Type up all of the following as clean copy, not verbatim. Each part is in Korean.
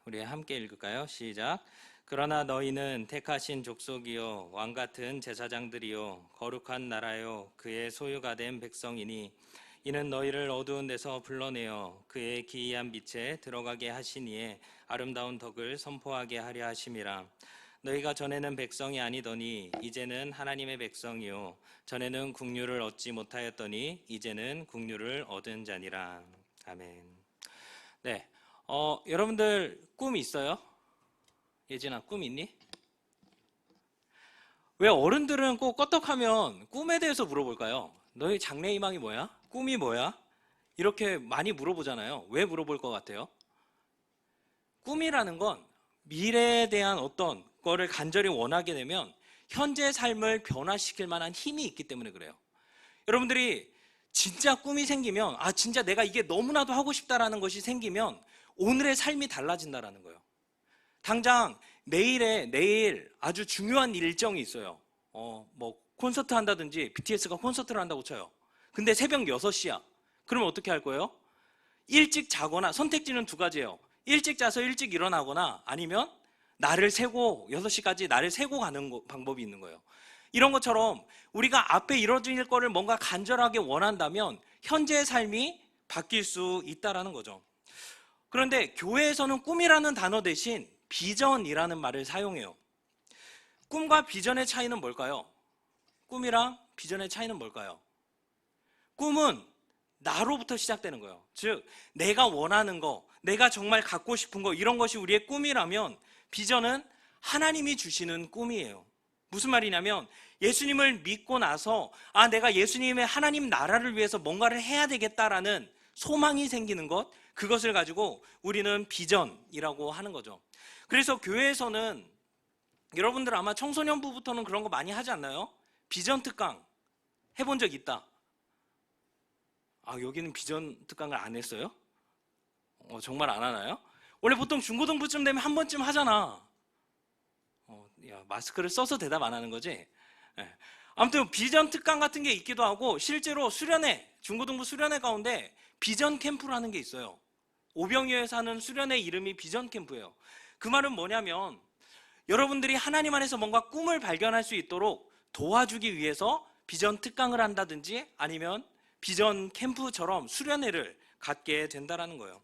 우리 함께 읽을까요? 시작. 그러나 너희는 택하신 족속이요 왕같은 제사장들이요 거룩한 나라요 그의 소유가 된 백성이니 이는 너희를 어두운 데서 불러내어 그의 기이한 빛에 들어가게 하시니에 아름다운 덕을 선포하게 하려 하심이라. 너희가 전에는 백성이 아니더니 이제는 하나님의 백성이요 전에는 국류를 얻지 못하였더니 이제는 국류를 얻은 자니라. 아멘. 네, 여러분들 꿈 있어요? 예진아, 꿈 있니? 왜 어른들은 꼭 껐떡하면 꿈에 대해서 물어볼까요? 너희 장래희망이 뭐야? 꿈이 뭐야? 이렇게 많이 물어보잖아요. 왜 물어볼 것 같아요? 꿈이라는 건 미래에 대한 어떤 거를 간절히 원하게 되면 현재 삶을 변화시킬 만한 힘이 있기 때문에 그래요. 여러분들이 진짜 꿈이 생기면 진짜 내가 이게 너무나도 하고 싶다라는 것이 생기면 오늘의 삶이 달라진다라는 거예요. 당장 내일 아주 중요한 일정이 있어요. 뭐 콘서트 한다든지 BTS가 콘서트를 한다고 쳐요. 근데 새벽 6시야. 그러면 어떻게 할 거예요? 일찍 자거나, 선택지는 두 가지예요. 일찍 자서 일찍 일어나거나 아니면 날을 세고 6시까지 날을 세고 가는 방법이 있는 거예요. 이런 것처럼 우리가 앞에 이루어질 거를 뭔가 간절하게 원한다면 현재의 삶이 바뀔 수 있다는 거죠. 그런데 교회에서는 꿈이라는 단어 대신 비전이라는 말을 사용해요. 꿈과 비전의 차이는 뭘까요? 꿈이랑 비전의 차이는 뭘까요? 꿈은 나로부터 시작되는 거예요. 즉 내가 원하는 거, 내가 정말 갖고 싶은 거, 이런 것이 우리의 꿈이라면 비전은 하나님이 주시는 꿈이에요. 무슨 말이냐면 예수님을 믿고 나서 내가 예수님의 하나님 나라를 위해서 뭔가를 해야 되겠다라는 소망이 생기는 것, 그것을 가지고 우리는 비전이라고 하는 거죠. 그래서 교회에서는 여러분들 아마 청소년부부터는 그런 거 많이 하지 않나요? 비전 특강 해본 적 있다. 여기는 비전 특강을 안 했어요? 정말 안 하나요? 원래 보통 중고등부쯤 되면 한 번쯤 하잖아. 야, 마스크를 써서 대답 안 하는 거지? 네. 아무튼 비전 특강 같은 게 있기도 하고 실제로 수련회, 중고등부 수련회 가운데 비전 캠프라는 게 있어요. 오병이어에서 하는 수련회 이름이 비전 캠프예요. 그 말은 뭐냐면 여러분들이 하나님 안에서 뭔가 꿈을 발견할 수 있도록 도와주기 위해서 비전 특강을 한다든지 아니면 비전 캠프처럼 수련회를 갖게 된다는 거예요.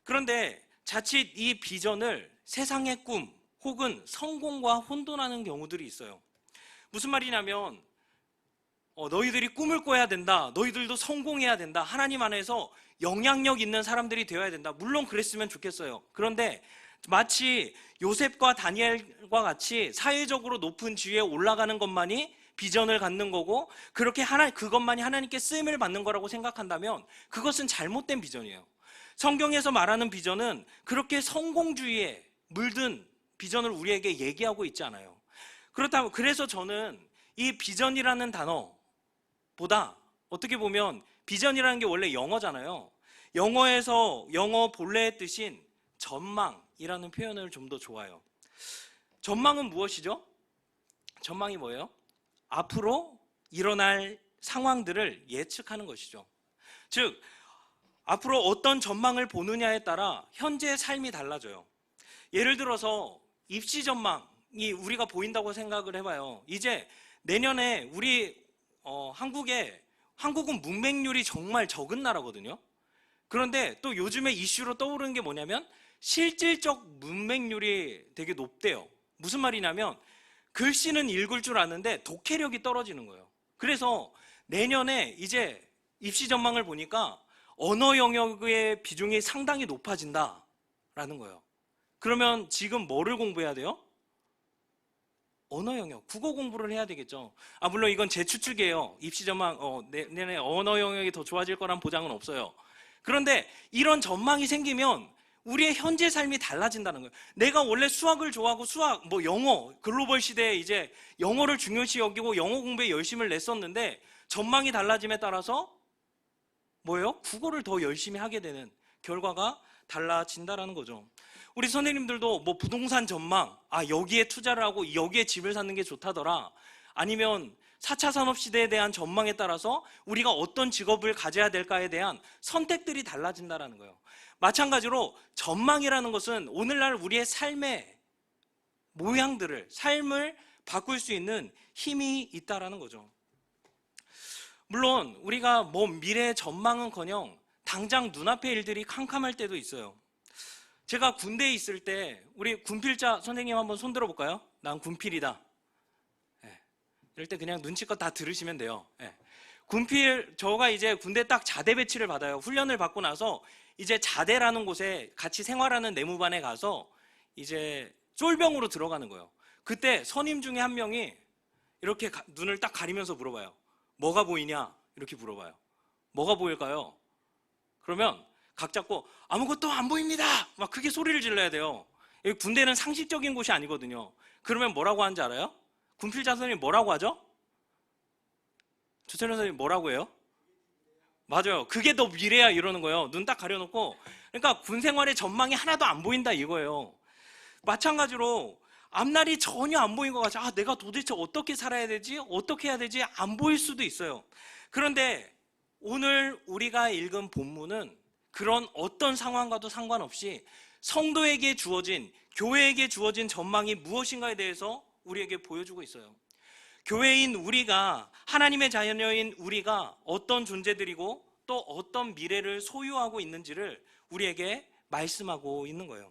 그런데 자칫 이 비전을 세상의 꿈 혹은 성공과 혼돈하는 경우들이 있어요. 무슨 말이냐면 너희들이 꿈을 꿔야 된다, 너희들도 성공해야 된다, 하나님 안에서 영향력 있는 사람들이 되어야 된다. 물론 그랬으면 좋겠어요. 그런데 마치 요셉과 다니엘과 같이 사회적으로 높은 지위에 올라가는 것만이 비전을 갖는 거고 그렇게 그것만이 하나님께 쓰임을 받는 거라고 생각한다면 그것은 잘못된 비전이에요. 성경에서 말하는 비전은 그렇게 성공주의에 물든 비전을 우리에게 얘기하고 있지 않아요. 그렇다면 그래서 저는 이 비전이라는 단어보다 어떻게 보면 비전이라는 게 원래 영어잖아요. 영어 본래의 뜻인 전망이라는 표현을 좀 더 좋아해요. 전망은 무엇이죠? 전망이 뭐예요? 앞으로 일어날 상황들을 예측하는 것이죠. 즉 앞으로 어떤 전망을 보느냐에 따라 현재의 삶이 달라져요. 예를 들어서 입시 전망이 우리가 보인다고 생각을 해봐요. 이제 내년에 우리 한국은 문맹률이 정말 적은 나라거든요. 그런데 또 요즘에 이슈로 떠오르는 게 뭐냐면 실질적 문맹률이 되게 높대요. 무슨 말이냐면 글씨는 읽을 줄 아는데 독해력이 떨어지는 거예요. 그래서 내년에 이제 입시 전망을 보니까 언어 영역의 비중이 상당히 높아진다라는 거예요. 그러면 지금 뭐를 공부해야 돼요? 언어 영역, 국어 공부를 해야 되겠죠. 물론 이건 제 추측이에요. 입시 전망, 내년에 언어 영역이 더 좋아질 거란 보장은 없어요. 그런데 이런 전망이 생기면 우리의 현재 삶이 달라진다는 거예요. 내가 원래 수학을 좋아하고 영어, 글로벌 시대에 이제 영어를 중요시 여기고 영어 공부에 열심을 냈었는데 전망이 달라짐에 따라서 뭐예요? 국어를 더 열심히 하게 되는 결과가 달라진다라는 거죠. 우리 선생님들도 뭐 부동산 전망, 여기에 투자를 하고 여기에 집을 사는 게 좋다더라. 아니면 4차 산업시대에 대한 전망에 따라서 우리가 어떤 직업을 가져야 될까에 대한 선택들이 달라진다는 거예요. 마찬가지로 전망이라는 것은 오늘날 우리의 삶의 모양들을, 삶을 바꿀 수 있는 힘이 있다는 거죠. 물론 우리가 미래의 전망은커녕 당장 눈앞의 일들이 캄캄할 때도 있어요. 제가 군대에 있을 때 우리 군필자 선생님 한번 손 들어볼까요? 난 군필이다. 이럴 때 그냥 눈치껏 다 들으시면 돼요. 군필, 저가 이제 군대 딱 자대 배치를 받아요. 훈련을 받고 나서 이제 자대라는 곳에 같이 생활하는 내무반에 가서 이제 쫄병으로 들어가는 거예요. 그때 선임 중에 한 명이 이렇게 눈을 딱 가리면서 물어봐요. 뭐가 보이냐? 이렇게 물어봐요. 뭐가 보일까요? 그러면 각 잡고 아무것도 안 보입니다! 막 크게 소리를 질러야 돼요. 군대는 상식적인 곳이 아니거든요. 그러면 뭐라고 하는지 알아요? 군필자 선생님 뭐라고 하죠? 조철현 선생님 뭐라고 해요? 맞아요. 그게 더 미래야 이러는 거예요. 눈 딱 가려놓고. 그러니까 군 생활의 전망이 하나도 안 보인다 이거예요. 마찬가지로 앞날이 전혀 안 보인 것 같아. 내가 도대체 어떻게 살아야 되지? 어떻게 해야 되지? 안 보일 수도 있어요. 그런데 오늘 우리가 읽은 본문은 그런 어떤 상황과도 상관없이 성도에게 주어진, 교회에게 주어진 전망이 무엇인가에 대해서 우리에게 보여주고 있어요. 교회인 우리가, 하나님의 자녀인 우리가 어떤 존재들이고 또 어떤 미래를 소유하고 있는지를 우리에게 말씀하고 있는 거예요.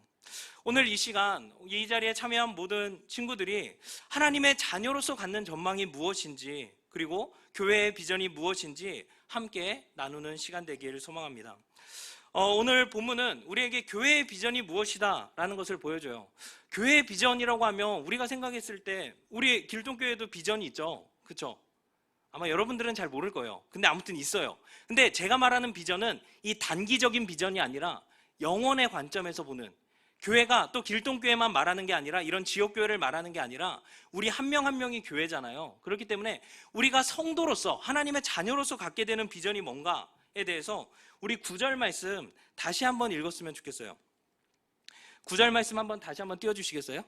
오늘 이 시간 이 자리에 참여한 모든 친구들이 하나님의 자녀로서 갖는 전망이 무엇인지, 그리고 교회의 비전이 무엇인지 함께 나누는 시간 되기를 소망합니다. 오늘 본문은 우리에게 교회의 비전이 무엇이다 라는 것을 보여줘요. 교회의 비전이라고 하면 우리가 생각했을 때 우리 길동교회도 비전이 있죠. 그렇죠? 아마 여러분들은 잘 모를 거예요. 근데 아무튼 있어요. 근데 제가 말하는 비전은 이 단기적인 비전이 아니라 영원의 관점에서 보는, 교회가 또 길동교회만 말하는 게 아니라 이런 지역교회를 말하는 게 아니라 우리 한 명 한 명이 교회잖아요. 그렇기 때문에 우리가 성도로서, 하나님의 자녀로서 갖게 되는 비전이 뭔가에 대해서 우리 9절 말씀 다시 한번 읽었으면 좋겠어요. 9절 말씀 다시 한번 띄워주시겠어요?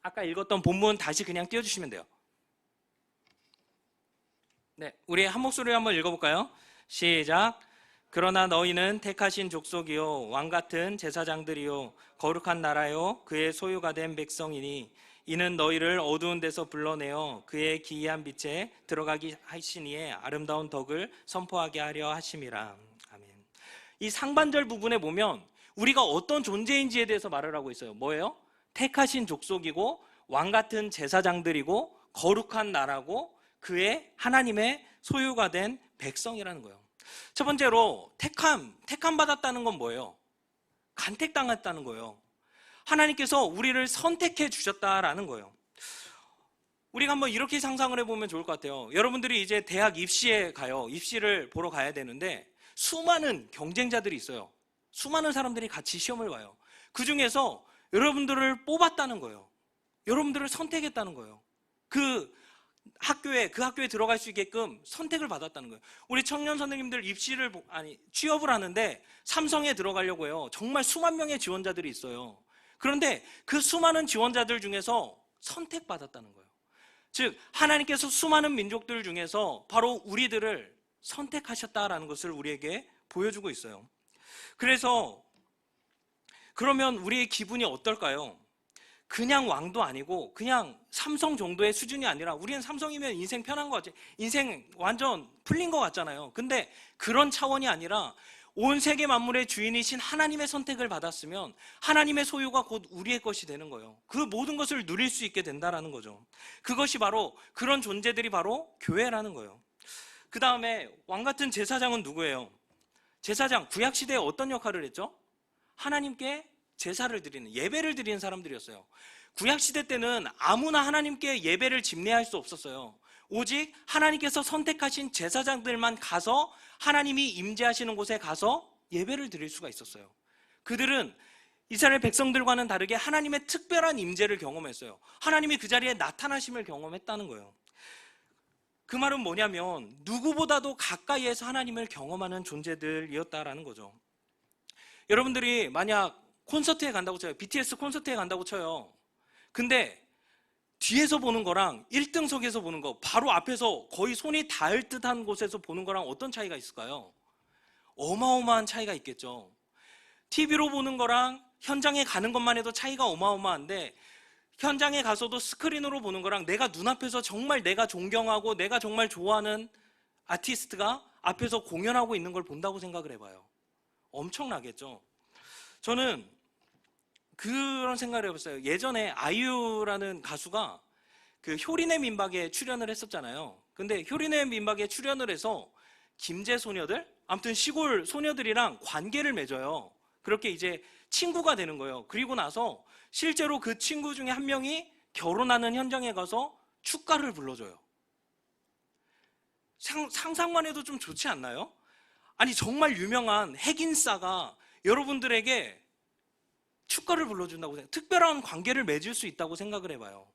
아까 읽었던 본문 다시 그냥 띄워주시면 돼요. 네, 우리 한 목소리로 한번 읽어볼까요? 시작. 그러나 너희는 택하신 족속이요 왕같은 제사장들이요 거룩한 나라요 그의 소유가 된 백성이니 이는 너희를 어두운 데서 불러내어 그의 기이한 빛에 들어가게 하시니에 아름다운 덕을 선포하게 하려 하심이라. 아멘. 이 상반절 부분에 보면 우리가 어떤 존재인지에 대해서 말을 하고 있어요. 뭐예요? 택하신 족속이고 왕같은 제사장들이고 거룩한 나라고 그의 하나님의 소유가 된 백성이라는 거예요. 첫 번째로 택함 받았다는 건 뭐예요? 간택당했다는 거예요. 하나님께서 우리를 선택해 주셨다라는 거예요. 우리가 한번 이렇게 상상을 해보면 좋을 것 같아요. 여러분들이 이제 대학 입시에 가요. 입시를 보러 가야 되는데 수많은 경쟁자들이 있어요. 수많은 사람들이 같이 시험을 봐요. 그 중에서 여러분들을 뽑았다는 거예요. 여러분들을 선택했다는 거예요. 그 학교에 들어갈 수 있게끔 선택을 받았다는 거예요. 우리 청년 선생님들 취업을 하는데 삼성에 들어가려고 해요. 정말 수만 명의 지원자들이 있어요. 그런데 그 수많은 지원자들 중에서 선택받았다는 거예요. 즉 하나님께서 수많은 민족들 중에서 바로 우리들을 선택하셨다라는 것을 우리에게 보여주고 있어요. 그래서 그러면 우리의 기분이 어떨까요? 그냥 왕도 아니고 그냥 삼성 정도의 수준이 아니라, 우리는 삼성이면 인생 편한 거 같지, 인생 완전 풀린 거 같잖아요. 근데 그런 차원이 아니라 온 세계 만물의 주인이신 하나님의 선택을 받았으면 하나님의 소유가 곧 우리의 것이 되는 거예요. 그 모든 것을 누릴 수 있게 된다는 거죠. 그것이 바로, 그런 존재들이 바로 교회라는 거예요. 그 다음에 왕같은 제사장은 누구예요? 제사장, 구약시대에 어떤 역할을 했죠? 하나님께 제사를 드리는, 예배를 드리는 사람들이었어요. 구약시대 때는 아무나 하나님께 예배를 집례할 수 없었어요. 오직 하나님께서 선택하신 제사장들만 가서 하나님이 임재하시는 곳에 가서 예배를 드릴 수가 있었어요. 그들은 이스라엘 백성들과는 다르게 하나님의 특별한 임재를 경험했어요. 하나님이 그 자리에 나타나심을 경험했다는 거예요. 그 말은 뭐냐면 누구보다도 가까이에서 하나님을 경험하는 존재들이었다라는 거죠. 여러분들이 만약 콘서트에 간다고 쳐요. BTS 콘서트에 간다고 쳐요. 근데 뒤에서 보는 거랑 1등석에서 보는 거, 바로 앞에서 거의 손이 닿을 듯한 곳에서 보는 거랑 어떤 차이가 있을까요? 어마어마한 차이가 있겠죠. TV로 보는 거랑 현장에 가는 것만 해도 차이가 어마어마한데, 현장에 가서도 스크린으로 보는 거랑 내가 눈앞에서 정말 내가 존경하고 내가 정말 좋아하는 아티스트가 앞에서 공연하고 있는 걸 본다고 생각을 해봐요. 엄청나겠죠. 저는 그런 생각을 해봤어요. 예전에 아이유라는 가수가 그 효린의 민박에 출연을 했었잖아요. 근데 효린의 민박에 출연을 해서 김제 소녀들, 아무튼 시골 소녀들이랑 관계를 맺어요. 그렇게 이제 친구가 되는 거예요. 그리고 나서 실제로 그 친구 중에 한 명이 결혼하는 현장에 가서 축가를 불러줘요. 상상만 해도 좀 좋지 않나요? 아니, 정말 유명한 핵인싸가 여러분들에게 축가를 불러준다고 생각해요. 특별한 관계를 맺을 수 있다고 생각을 해봐요.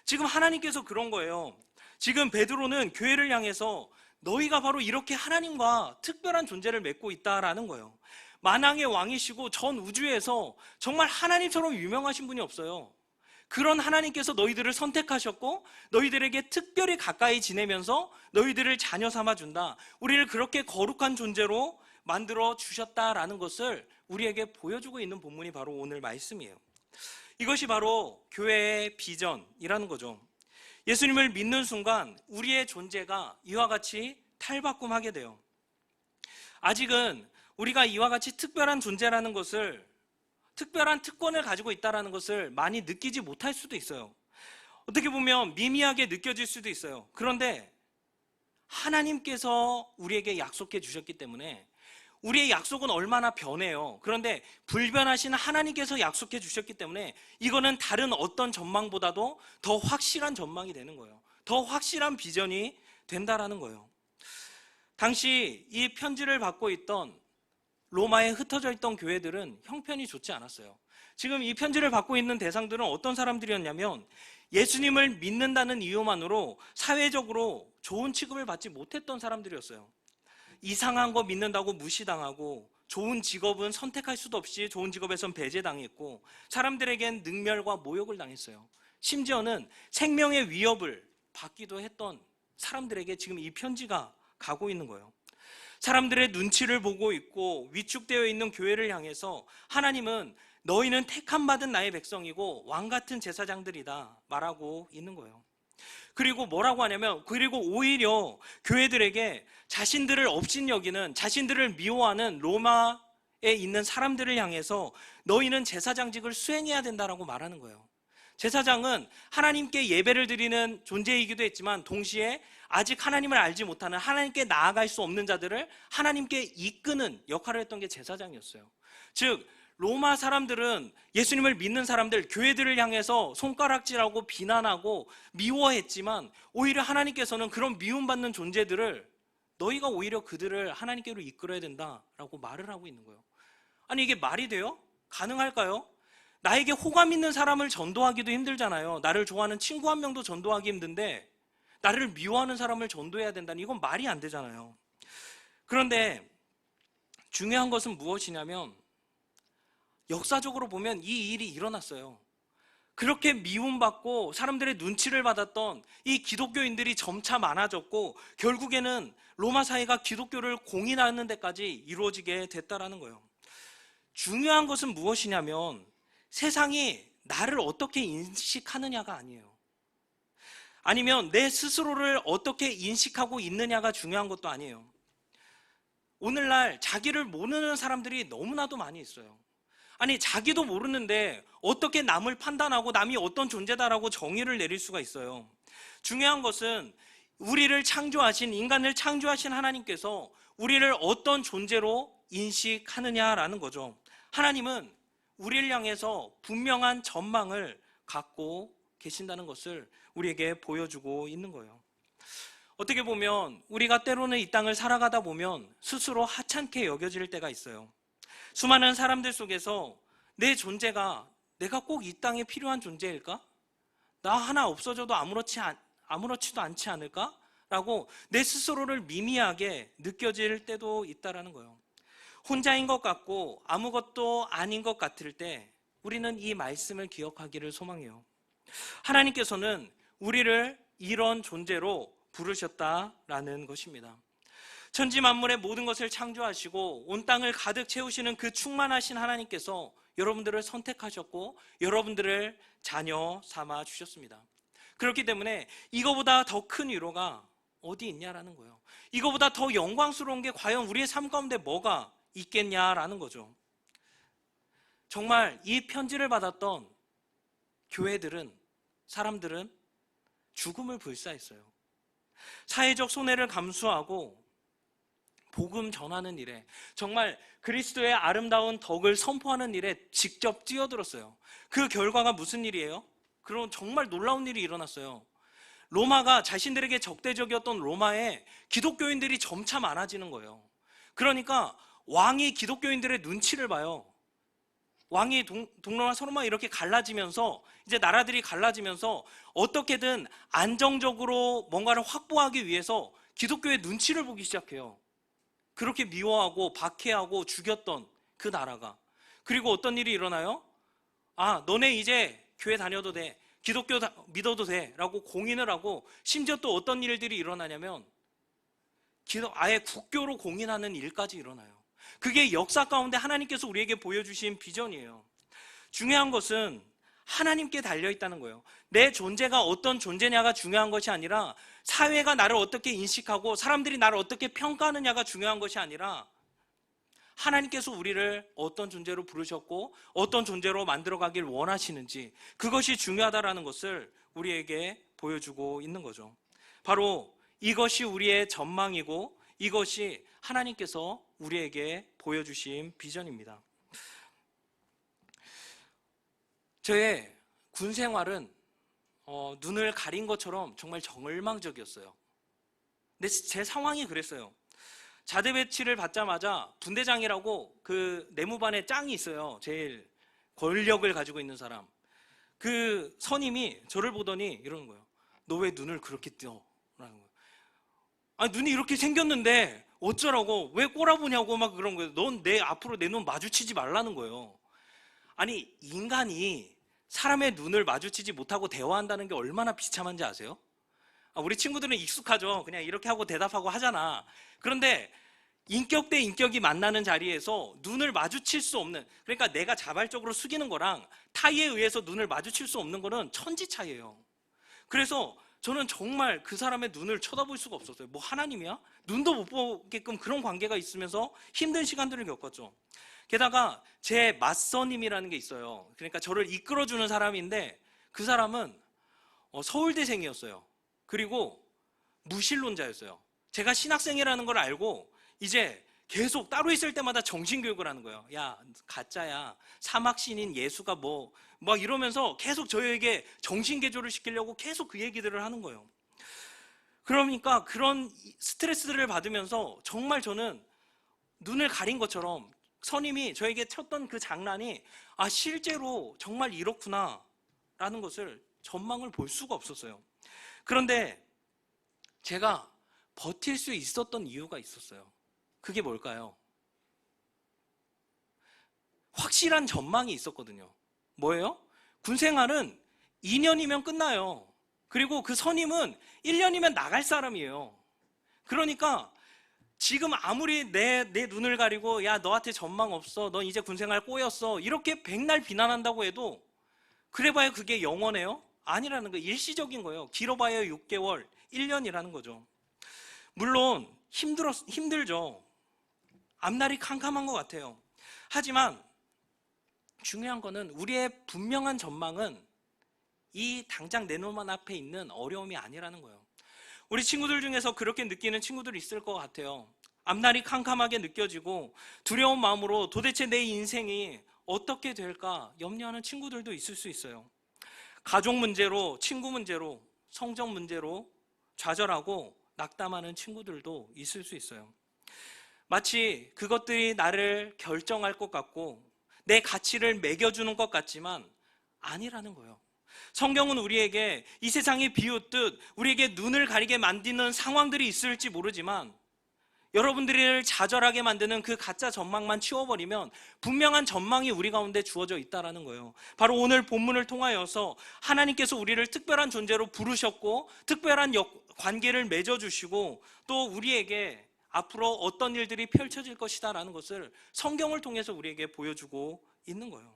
지금 하나님께서 그런 거예요. 지금 베드로는 교회를 향해서 너희가 바로 이렇게 하나님과 특별한 존재를 맺고 있다라는 거예요. 만왕의 왕이시고 전 우주에서 정말 하나님처럼 유명하신 분이 없어요. 그런 하나님께서 너희들을 선택하셨고 너희들에게 특별히 가까이 지내면서 너희들을 자녀 삼아준다. 우리를 그렇게 거룩한 존재로 만들어 주셨다라는 것을 우리에게 보여주고 있는 본문이 바로 오늘 말씀이에요. 이것이 바로 교회의 비전이라는 거죠. 예수님을 믿는 순간 우리의 존재가 이와 같이 탈바꿈하게 돼요. 아직은 우리가 이와 같이 특별한 존재라는 것을, 특별한 특권을 가지고 있다는 것을 많이 느끼지 못할 수도 있어요. 어떻게 보면 미미하게 느껴질 수도 있어요. 그런데 하나님께서 우리에게 약속해 주셨기 때문에, 우리의 약속은 얼마나 변해요. 그런데 불변하신 하나님께서 약속해 주셨기 때문에 이거는 다른 어떤 전망보다도 더 확실한 전망이 되는 거예요. 더 확실한 비전이 된다라는 거예요. 당시 이 편지를 받고 있던 로마에 흩어져 있던 교회들은 형편이 좋지 않았어요. 지금 이 편지를 받고 있는 대상들은 어떤 사람들이었냐면, 예수님을 믿는다는 이유만으로 사회적으로 좋은 취급을 받지 못했던 사람들이었어요. 이상한 거 믿는다고 무시당하고, 좋은 직업은 선택할 수도 없이 좋은 직업에선 배제당했고, 사람들에겐 능멸과 모욕을 당했어요. 심지어는 생명의 위협을 받기도 했던 사람들에게 지금 이 편지가 가고 있는 거예요. 사람들의 눈치를 보고 있고 위축되어 있는 교회를 향해서 하나님은 너희는 택함 받은 나의 백성이고 왕같은 제사장들이다 말하고 있는 거예요. 그리고 뭐라고 하냐면, 그리고 오히려 교회들에게 자신들을 업신여기는, 자신들을 미워하는 로마에 있는 사람들을 향해서 너희는 제사장직을 수행해야 된다라고 말하는 거예요. 제사장은 하나님께 예배를 드리는 존재이기도 했지만 동시에 아직 하나님을 알지 못하는, 하나님께 나아갈 수 없는 자들을 하나님께 이끄는 역할을 했던 게 제사장이었어요. 즉 로마 사람들은 예수님을 믿는 사람들, 교회들을 향해서 손가락질하고 비난하고 미워했지만, 오히려 하나님께서는 그런 미움받는 존재들을, 너희가 오히려 그들을 하나님께로 이끌어야 된다라고 말을 하고 있는 거예요. 아니, 이게 말이 돼요? 가능할까요? 나에게 호감 있는 사람을 전도하기도 힘들잖아요. 나를 좋아하는 친구 한 명도 전도하기 힘든데 나를 미워하는 사람을 전도해야 된다니, 이건 말이 안 되잖아요. 그런데 중요한 것은 무엇이냐면, 역사적으로 보면 이 일이 일어났어요. 그렇게 미움받고 사람들의 눈치를 받았던 이 기독교인들이 점차 많아졌고, 결국에는 로마 사회가 기독교를 공인하는 데까지 이루어지게 됐다라는 거예요. 중요한 것은 무엇이냐면, 세상이 나를 어떻게 인식하느냐가 아니에요. 아니면 내 스스로를 어떻게 인식하고 있느냐가 중요한 것도 아니에요. 오늘날 자기를 모르는 사람들이 너무나도 많이 있어요. 아니, 자기도 모르는데 어떻게 남을 판단하고 남이 어떤 존재다라고 정의를 내릴 수가 있어요. 중요한 것은 우리를 창조하신, 인간을 창조하신 하나님께서 우리를 어떤 존재로 인식하느냐라는 거죠. 하나님은 우리를 향해서 분명한 전망을 갖고 계신다는 것을 우리에게 보여주고 있는 거예요. 어떻게 보면 우리가 때로는 이 땅을 살아가다 보면 스스로 하찮게 여겨질 때가 있어요. 수많은 사람들 속에서 내 존재가, 내가 꼭 이 땅에 필요한 존재일까? 나 하나 없어져도 아무렇지도 않지 않을까? 라고 내 스스로를 미미하게 느껴질 때도 있다라는 거예요. 혼자인 것 같고 아무것도 아닌 것 같을 때 우리는 이 말씀을 기억하기를 소망해요. 하나님께서는 우리를 이런 존재로 부르셨다라는 것입니다. 천지 만물의 모든 것을 창조하시고 온 땅을 가득 채우시는 그 충만하신 하나님께서 여러분들을 선택하셨고 여러분들을 자녀 삼아 주셨습니다. 그렇기 때문에 이거보다 더 큰 위로가 어디 있냐라는 거예요. 이거보다 더 영광스러운 게 과연 우리의 삶 가운데 뭐가 있겠냐라는 거죠. 정말 이 편지를 받았던 교회들은, 사람들은 죽음을 불사했어요. 사회적 손해를 감수하고 복음 전하는 일에, 정말 그리스도의 아름다운 덕을 선포하는 일에 직접 뛰어들었어요. 그 결과가 무슨 일이에요? 그런 정말 놀라운 일이 일어났어요. 로마가 자신들에게 적대적이었던 로마에 기독교인들이 점차 많아지는 거예요. 그러니까 왕이 기독교인들의 눈치를 봐요. 왕이 동로마 서로마 이렇게 갈라지면서, 이제 나라들이 갈라지면서 어떻게든 안정적으로 뭔가를 확보하기 위해서 기독교의 눈치를 보기 시작해요. 그렇게 미워하고 박해하고 죽였던 그 나라가. 그리고 어떤 일이 일어나요? 아, 너네 이제 교회 다녀도 돼, 기독교 믿어도 돼 라고 공인을 하고, 심지어 또 어떤 일들이 일어나냐면 아예 국교로 공인하는 일까지 일어나요. 그게 역사 가운데 하나님께서 우리에게 보여주신 비전이에요. 중요한 것은 하나님께 달려있다는 거예요. 내 존재가 어떤 존재냐가 중요한 것이 아니라, 사회가 나를 어떻게 인식하고 사람들이 나를 어떻게 평가하느냐가 중요한 것이 아니라, 하나님께서 우리를 어떤 존재로 부르셨고 어떤 존재로 만들어가길 원하시는지, 그것이 중요하다는 것을 우리에게 보여주고 있는 거죠. 바로 이것이 우리의 전망이고 이것이 하나님께서 우리에게 보여주신 비전입니다. 저의 군 생활은 눈을 가린 것처럼 정말 절망적이었어요. 근데 제 상황이 그랬어요. 자대 배치를 받자마자 분대장이라고 그 내무반에 짱이 있어요. 제일 권력을 가지고 있는 사람. 그 선임이 저를 보더니 이러는 거예요. 너 왜 눈을 그렇게 떠? 라는 거예요. 아니, 눈이 이렇게 생겼는데 어쩌라고, 왜 꼬라보냐고 막 그런 거예요. 넌 앞으로 내 눈 마주치지 말라는 거예요. 아니, 인간이 사람의 눈을 마주치지 못하고 대화한다는 게 얼마나 비참한지 아세요? 우리 친구들은 익숙하죠. 그냥 이렇게 하고 대답하고 하잖아. 그런데 인격 대 인격이 만나는 자리에서 눈을 마주칠 수 없는, 그러니까 내가 자발적으로 숙이는 거랑 타의에 의해서 눈을 마주칠 수 없는 거는 천지 차이예요. 그래서 저는 정말 그 사람의 눈을 쳐다볼 수가 없었어요. 뭐 하나님이야? 눈도 못 보게끔 그런 관계가 있으면서 힘든 시간들을 겪었죠. 게다가 제 맞선임이라는 게 있어요. 그러니까 저를 이끌어주는 사람인데, 그 사람은 서울대생이었어요. 그리고 무신론자였어요. 제가 신학생이라는 걸 알고 이제 계속 따로 있을 때마다 정신교육을 하는 거예요. 야, 가짜야. 사막신인 예수가 막 이러면서 계속 저에게 정신개조를 시키려고 계속 그 얘기들을 하는 거예요. 그러니까 그런 스트레스들을 받으면서 정말 저는 눈을 가린 것처럼, 선임이 저에게 쳤던 그 장난이 실제로 정말 이렇구나 라는 것을, 전망을 볼 수가 없었어요. 그런데 제가 버틸 수 있었던 이유가 있었어요. 그게 뭘까요? 확실한 전망이 있었거든요. 뭐예요? 군생활은 2년이면 끝나요. 그리고 그 선임은 1년이면 나갈 사람이에요. 그러니까 지금 아무리 내 눈을 가리고, 야, 너한테 전망 없어, 너 이제 군생활 꼬였어, 이렇게 백날 비난한다고 해도 그래봐야 그게 영원해요? 아니라는 거예요. 일시적인 거예요. 길어봐야 6개월, 1년이라는 거죠. 물론 힘들죠. 앞날이 캄캄한 것 같아요. 하지만 중요한 거는 우리의 분명한 전망은 이 당장 내 눈만 앞에 있는 어려움이 아니라는 거예요. 우리 친구들 중에서 그렇게 느끼는 친구들이 있을 것 같아요. 앞날이 캄캄하게 느껴지고 두려운 마음으로 도대체 내 인생이 어떻게 될까 염려하는 친구들도 있을 수 있어요. 가족 문제로, 친구 문제로, 성적 문제로 좌절하고 낙담하는 친구들도 있을 수 있어요. 마치 그것들이 나를 결정할 것 같고 내 가치를 매겨주는 것 같지만 아니라는 거예요. 성경은 우리에게 이 세상이 비웃듯 우리에게 눈을 가리게 만드는 상황들이 있을지 모르지만 여러분들을 좌절하게 만드는 그 가짜 전망만 치워버리면 분명한 전망이 우리 가운데 주어져 있다는 거예요. 바로 오늘 본문을 통하여서 하나님께서 우리를 특별한 존재로 부르셨고 특별한 관계를 맺어주시고 또 우리에게 앞으로 어떤 일들이 펼쳐질 것이다 라는 것을 성경을 통해서 우리에게 보여주고 있는 거예요.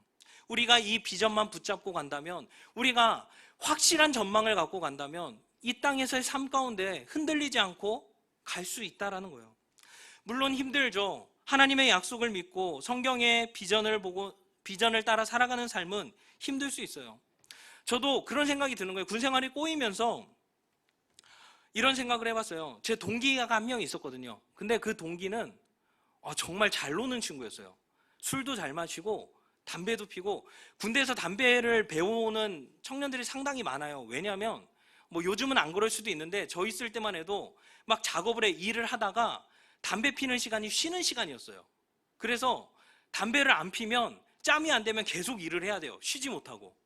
우리가 이 비전만 붙잡고 간다면, 우리가 확실한 전망을 갖고 간다면 이 땅에서의 삶 가운데 흔들리지 않고 갈 수 있다는 거예요. 물론 힘들죠. 하나님의 약속을 믿고 성경의 비전을 보고 비전을 따라 살아가는 삶은 힘들 수 있어요. 저도 그런 생각이 드는 거예요. 군 생활이 꼬이면서 이런 생각을 해봤어요. 제 동기가 한 명 있었거든요. 근데 그 동기는 정말 잘 노는 친구였어요. 술도 잘 마시고 담배도 피고, 군대에서 담배를 배우는 청년들이 상당히 많아요. 왜냐하면 뭐 요즘은 안 그럴 수도 있는데 저 있을 때만 해도 막 작업을 일을 하다가 담배 피는 시간이 쉬는 시간이었어요. 그래서 담배를 안 피면 짬이 안 되면 계속 일을 해야 돼요. 쉬지 못하고.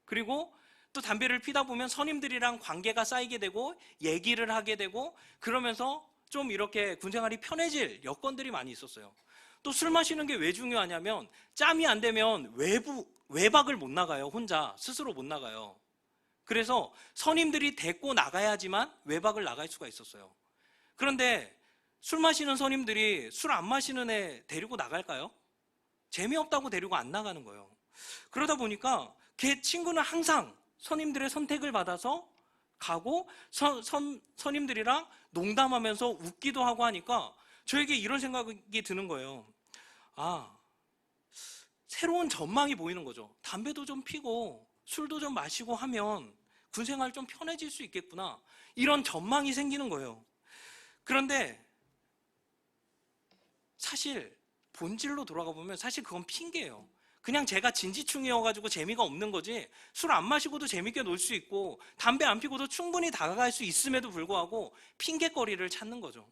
그리고 또 담배를 피다 보면 선임들이랑 관계가 쌓이게 되고 얘기를 하게 되고 그러면서 좀 이렇게 군생활이 편해질 여건들이 많이 있었어요. 또 술 마시는 게 왜 중요하냐면 짬이 안 되면 외박을 못 나가요. 혼자 스스로 못 나가요. 그래서 선임들이 데리고 나가야지만 외박을 나갈 수가 있었어요. 그런데 술 마시는 선임들이 술 안 마시는 애 데리고 나갈까요? 재미없다고 데리고 안 나가는 거예요. 그러다 보니까 걔 친구는 항상 선임들의 선택을 받아서 가고 선임들이랑 농담하면서 웃기도 하고 하니까 저에게 이런 생각이 드는 거예요. 새로운 전망이 보이는 거죠. 담배도 좀 피고 술도 좀 마시고 하면 군생활 좀 편해질 수 있겠구나. 이런 전망이 생기는 거예요. 그런데 사실 본질로 돌아가 보면 사실 그건 핑계예요. 그냥 제가 진지충이어가지고 재미가 없는 거지, 술 안 마시고도 재밌게 놀 수 있고 담배 안 피고도 충분히 다가갈 수 있음에도 불구하고 핑계거리를 찾는 거죠.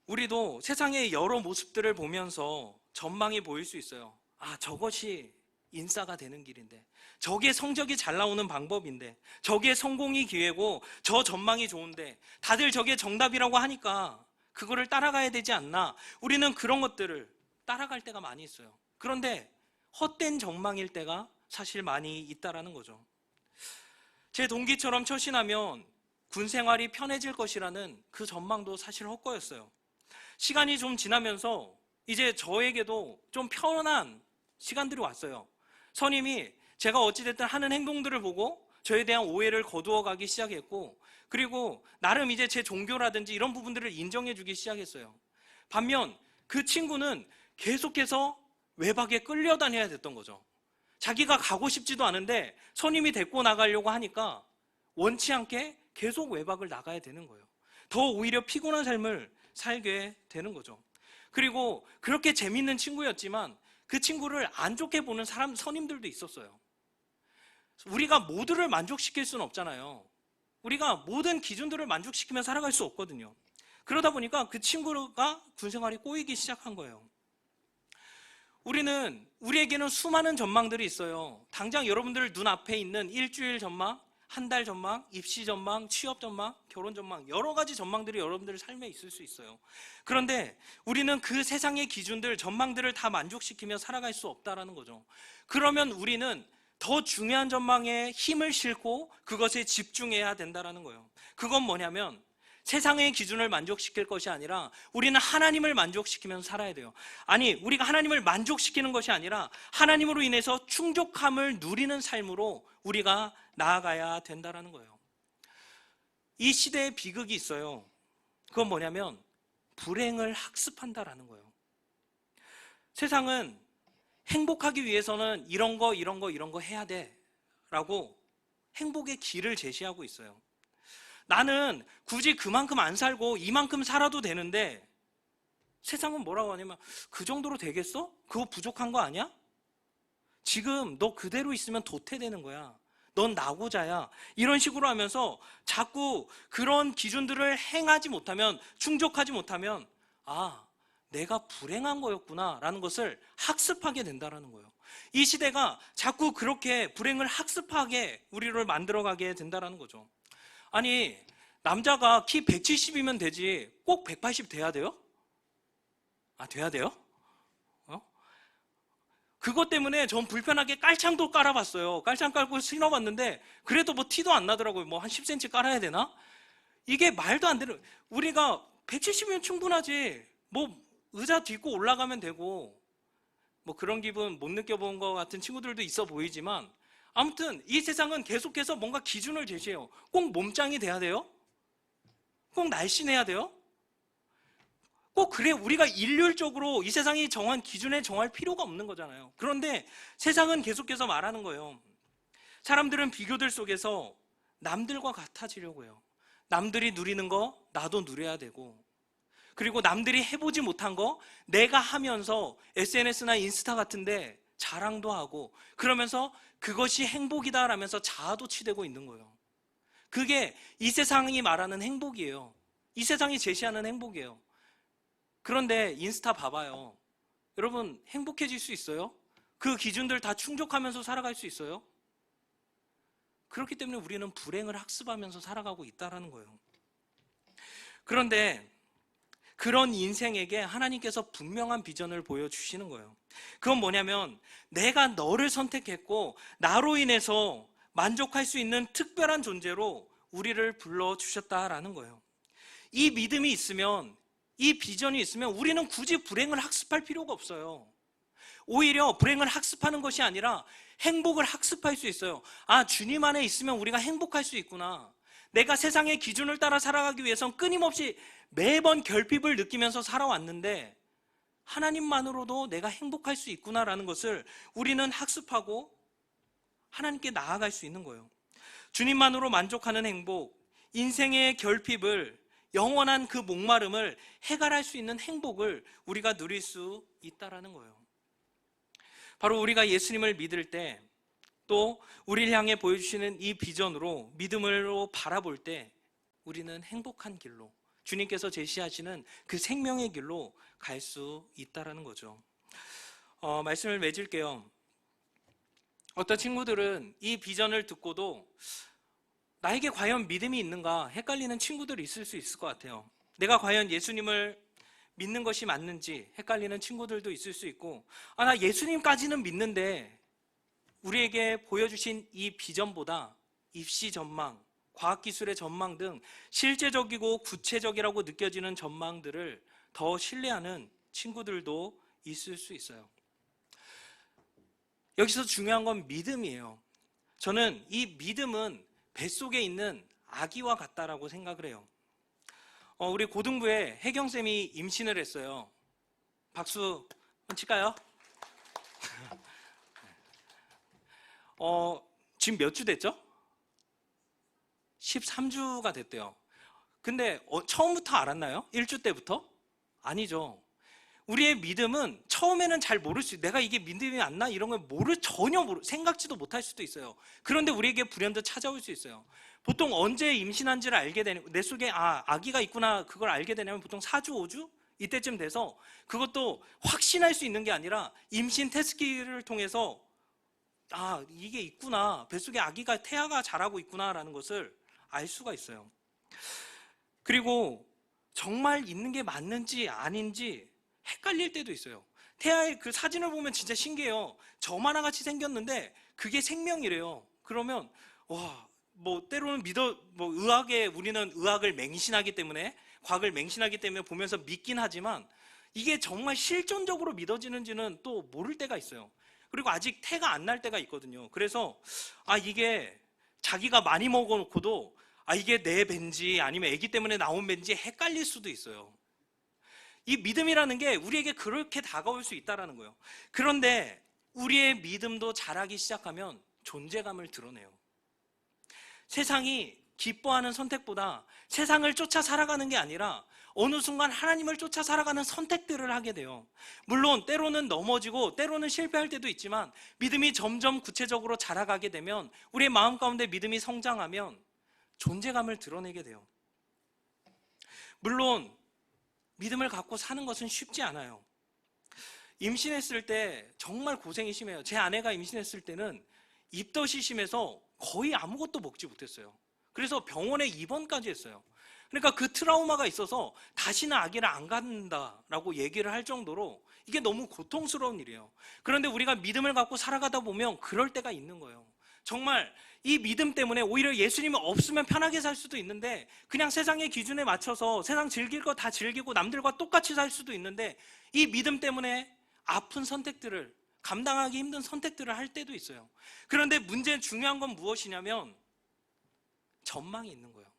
우리도 세상의 여러 모습들을 보면서 전망이 보일 수 있어요. 저것이 인싸가 되는 길인데, 저게 성적이 잘 나오는 방법인데, 저게 성공이 기회고 저 전망이 좋은데 다들 저게 정답이라고 하니까 그거를 따라가야 되지 않나. 우리는 그런 것들을 따라갈 때가 많이 있어요. 그런데 헛된 전망일 때가 사실 많이 있다라는 거죠. 제 동기처럼 처신하면 군 생활이 편해질 것이라는 그 전망도 사실 헛거였어요. 시간이 좀 지나면서 이제 저에게도 좀 편한 시간들이 왔어요. 선임이 제가 어찌됐든 하는 행동들을 보고 저에 대한 오해를 거두어 가기 시작했고, 그리고 나름 이제 제 종교라든지 이런 부분들을 인정해 주기 시작했어요. 반면 그 친구는 계속해서 외박에 끌려다녀야 됐던 거죠. 자기가 가고 싶지도 않은데 선임이 데리고 나가려고 하니까 원치 않게 계속 외박을 나가야 되는 거예요. 더 오히려 피곤한 삶을 살게 되는 거죠. 그리고 그렇게 재밌는 친구였지만 그 친구를 안 좋게 보는 선임들도 있었어요. 우리가 모두를 만족시킬 수는 없잖아요. 우리가 모든 기준들을 만족시키며 살아갈 수 없거든요. 그러다 보니까 그 친구가 군생활이 꼬이기 시작한 거예요. 우리에게는 수많은 전망들이 있어요. 당장 여러분들 눈앞에 있는 일주일 전망, 한 달 전망, 입시 전망, 취업 전망, 결혼 전망, 여러 가지 전망들이 여러분들 삶에 있을 수 있어요. 그런데 우리는 그 세상의 기준들, 전망들을 다 만족시키며 살아갈 수 없다라는 거죠. 그러면 우리는 더 중요한 전망에 힘을 싣고 그것에 집중해야 된다라는 거예요. 그건 뭐냐면 세상의 기준을 만족시킬 것이 아니라 우리는 하나님을 만족시키면서 살아야 돼요. 아니, 우리가 하나님을 만족시키는 것이 아니라 하나님으로 인해서 충족함을 누리는 삶으로 우리가 나아가야 된다는 거예요. 이 시대에 비극이 있어요. 그건 뭐냐면 불행을 학습한다라는 거예요. 세상은 행복하기 위해서는 이런 거 해야 돼 라고 행복의 길을 제시하고 있어요. 나는 굳이 그만큼 안 살고 이만큼 살아도 되는데 세상은 뭐라고 하냐면 그 정도로 되겠어? 그거 부족한 거 아니야? 지금 너 그대로 있으면 도태되는 거야. 넌 나고자야. 이런 식으로 하면서 자꾸 그런 기준들을 행하지 못하면, 충족하지 못하면 내가 불행한 거였구나 라는 것을 학습하게 된다는 거예요. 이 시대가 자꾸 그렇게 불행을 학습하게 우리를 만들어가게 된다는 거죠. 아니, 남자가 키 170이면 되지 꼭 180 돼야 돼요? 돼야 돼요? 그것 때문에 전 불편하게 깔창도 깔아봤어요. 깔창 깔고 신어봤는데 그래도 뭐 티도 안 나더라고요. 뭐 한 10cm 깔아야 되나? 이게 말도 안 되는, 우리가 170이면 충분하지 뭐 의자 딛고 올라가면 되고, 뭐 그런 기분 못 느껴본 것 같은 친구들도 있어 보이지만, 아무튼 이 세상은 계속해서 뭔가 기준을 제시해요. 꼭 몸짱이 돼야 돼요? 꼭 날씬해야 돼요? 꼭 그래 우리가 일률적으로 이 세상이 정한 기준에 정할 필요가 없는 거잖아요. 그런데 세상은 계속해서 말하는 거예요. 사람들은 비교들 속에서 남들과 같아지려고 해요. 남들이 누리는 거 나도 누려야 되고, 그리고 남들이 해보지 못한 거 내가 하면서 SNS나 인스타 같은데 자랑도 하고, 그러면서 그것이 행복이다 라면서 자아도 치대고 있는 거예요. 그게 이 세상이 말하는 행복이에요. 이 세상이 제시하는 행복이에요. 그런데 인스타 봐봐요. 여러분 행복해질 수 있어요? 그 기준들 다 충족하면서 살아갈 수 있어요? 그렇기 때문에 우리는 불행을 학습하면서 살아가고 있다는 거예요. 그런데 그런 인생에게 하나님께서 분명한 비전을 보여주시는 거예요. 그건 뭐냐면 내가 너를 선택했고 나로 인해서 만족할 수 있는 특별한 존재로 우리를 불러주셨다라는 거예요. 이 믿음이 있으면, 이 비전이 있으면 우리는 굳이 불행을 학습할 필요가 없어요. 오히려 불행을 학습하는 것이 아니라 행복을 학습할 수 있어요. 주님 안에 있으면 우리가 행복할 수 있구나. 내가 세상의 기준을 따라 살아가기 위해선 끊임없이 매번 결핍을 느끼면서 살아왔는데 하나님만으로도 내가 행복할 수 있구나라는 것을 우리는 학습하고 하나님께 나아갈 수 있는 거예요. 주님만으로 만족하는 행복, 인생의 결핍을, 영원한 그 목마름을 해결할 수 있는 행복을 우리가 누릴 수 있다는 거예요. 바로 우리가 예수님을 믿을 때, 또 우리를 향해 보여주시는 이 비전으로 믿음으로 바라볼 때 우리는 행복한 길로, 주님께서 제시하시는 그 생명의 길로 갈 수 있다는 거죠. 말씀을 맺을게요. 어떤 친구들은 이 비전을 듣고도 나에게 과연 믿음이 있는가 헷갈리는 친구들이 있을 수 있을 것 같아요. 내가 과연 예수님을 믿는 것이 맞는지 헷갈리는 친구들도 있을 수 있고, 나 예수님까지는 믿는데 우리에게 보여주신 이 비전보다 입시 전망, 과학기술의 전망 등 실제적이고 구체적이라고 느껴지는 전망들을 더 신뢰하는 친구들도 있을 수 있어요. 여기서 중요한 건 믿음이에요. 저는 이 믿음은 뱃속에 있는 아기와 같다라고 생각을 해요. 우리 고등부에 혜경쌤이 임신을 했어요. 박수 한번 칠까요? 지금 몇 주 됐죠? 13주가 됐대요. 근데 처음부터 알았나요? 1주 때부터? 아니죠. 우리의 믿음은 처음에는 잘 모를 수 있어요. 내가 이게 믿음이 안 나? 이런 걸 전혀 생각지도 못할 수도 있어요. 그런데 우리에게 불현듯 찾아올 수 있어요. 보통 언제 임신한지를 알게 되는, 내 속에 아기가 있구나 그걸 알게 되냐면 보통 4주, 5주? 이때쯤 돼서, 그것도 확신할 수 있는 게 아니라 임신 테스트기를 통해서 이게 있구나, 뱃속에 아기가, 태아가 자라고 있구나라는 것을 알 수가 있어요. 그리고 정말 있는 게 맞는지 아닌지 헷갈릴 때도 있어요. 태아의 그 사진을 보면 진짜 신기해요. 점 하나같이 생겼는데 그게 생명이래요. 그러면 때로는 의학에, 우리는 의학을 맹신하기 때문에, 과학을 맹신하기 때문에 보면서 믿긴 하지만 이게 정말 실존적으로 믿어지는지는 또 모를 때가 있어요. 그리고 아직 태가 안 날 때가 있거든요. 그래서 이게 자기가 많이 먹어놓고도 이게 내 배인지 아니면 아기 때문에 나온 배인지 헷갈릴 수도 있어요. 이 믿음이라는 게 우리에게 그렇게 다가올 수 있다는 거예요. 그런데 우리의 믿음도 자라기 시작하면 존재감을 드러내요. 세상이 기뻐하는 선택보다 세상을 쫓아 살아가는 게 아니라 어느 순간 하나님을 쫓아 살아가는 선택들을 하게 돼요. 물론 때로는 넘어지고 때로는 실패할 때도 있지만 믿음이 점점 구체적으로 자라가게 되면, 우리의 마음 가운데 믿음이 성장하면 존재감을 드러내게 돼요. 물론 믿음을 갖고 사는 것은 쉽지 않아요. 임신했을 때 정말 고생이 심해요. 제 아내가 임신했을 때는 입덧이 심해서 거의 아무것도 먹지 못했어요. 그래서 병원에 입원까지 했어요. 그러니까 그 트라우마가 있어서 다시는 아기를 안 갖는다라고 얘기를 할 정도로 이게 너무 고통스러운 일이에요. 그런데 우리가 믿음을 갖고 살아가다 보면 그럴 때가 있는 거예요. 정말 이 믿음 때문에 오히려 예수님이 없으면 편하게 살 수도 있는데 그냥 세상의 기준에 맞춰서 세상 즐길 거 다 즐기고 남들과 똑같이 살 수도 있는데 이 믿음 때문에 아픈 선택들을, 감당하기 힘든 선택들을 할 때도 있어요. 그런데 문제는, 중요한 건 무엇이냐면 전망이 있는 거예요.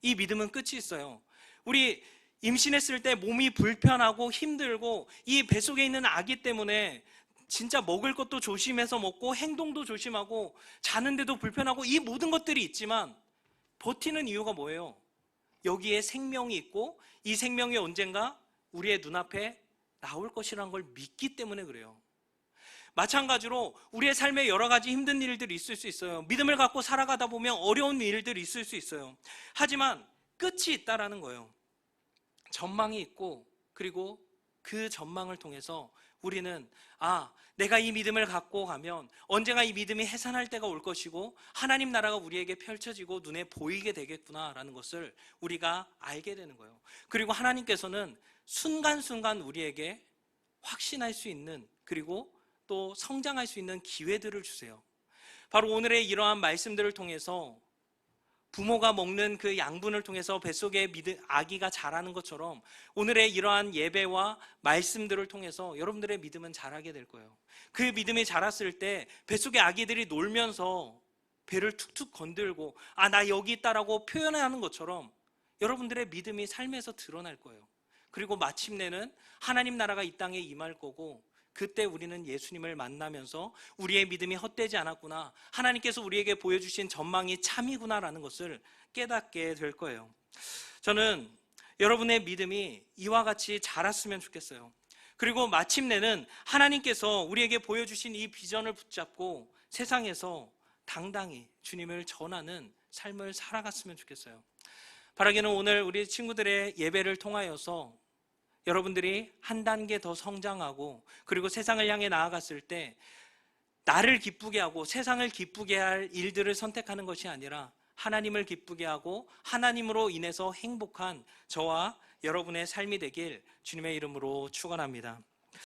이 믿음은 끝이 있어요. 우리 임신했을 때 몸이 불편하고 힘들고 이 뱃속에 있는 아기 때문에 진짜 먹을 것도 조심해서 먹고 행동도 조심하고 자는데도 불편하고 이 모든 것들이 있지만 버티는 이유가 뭐예요? 여기에 생명이 있고 이 생명이 언젠가 우리의 눈앞에 나올 것이라는 걸 믿기 때문에 그래요. 마찬가지로 우리의 삶에 여러 가지 힘든 일들이 있을 수 있어요. 믿음을 갖고 살아가다 보면 어려운 일들이 있을 수 있어요. 하지만 끝이 있다라는 거예요. 전망이 있고, 그리고 그 전망을 통해서 우리는 내가 이 믿음을 갖고 가면 언젠가 이 믿음이 해산할 때가 올 것이고 하나님 나라가 우리에게 펼쳐지고 눈에 보이게 되겠구나라는 것을 우리가 알게 되는 거예요. 그리고 하나님께서는 순간순간 우리에게 확신할 수 있는, 그리고 또 성장할 수 있는 기회들을 주세요. 바로 오늘의 이러한 말씀들을 통해서 부모가 먹는 그 양분을 통해서 뱃속에 아기가 자라는 것처럼 오늘의 이러한 예배와 말씀들을 통해서 여러분들의 믿음은 자라게 될 거예요. 그 믿음이 자랐을 때 뱃속의 아기들이 놀면서 배를 툭툭 건들고 나 여기 있다라고 표현하는 것처럼 여러분들의 믿음이 삶에서 드러날 거예요. 그리고 마침내는 하나님 나라가 이 땅에 임할 거고 그때 우리는 예수님을 만나면서 우리의 믿음이 헛되지 않았구나, 하나님께서 우리에게 보여주신 전망이 참이구나라는 것을 깨닫게 될 거예요. 저는 여러분의 믿음이 이와 같이 자랐으면 좋겠어요. 그리고 마침내는 하나님께서 우리에게 보여주신 이 비전을 붙잡고 세상에서 당당히 주님을 전하는 삶을 살아갔으면 좋겠어요. 바라기는 오늘 우리 친구들의 예배를 통하여서 여러분들이 한 단계 더 성장하고 그리고 세상을 향해 나아갔을 때 나를 기쁘게 하고 세상을 기쁘게 할 일들을 선택하는 것이 아니라 하나님을 기쁘게 하고 하나님으로 인해서 행복한 저와 여러분의 삶이 되길 주님의 이름으로 축원합니다.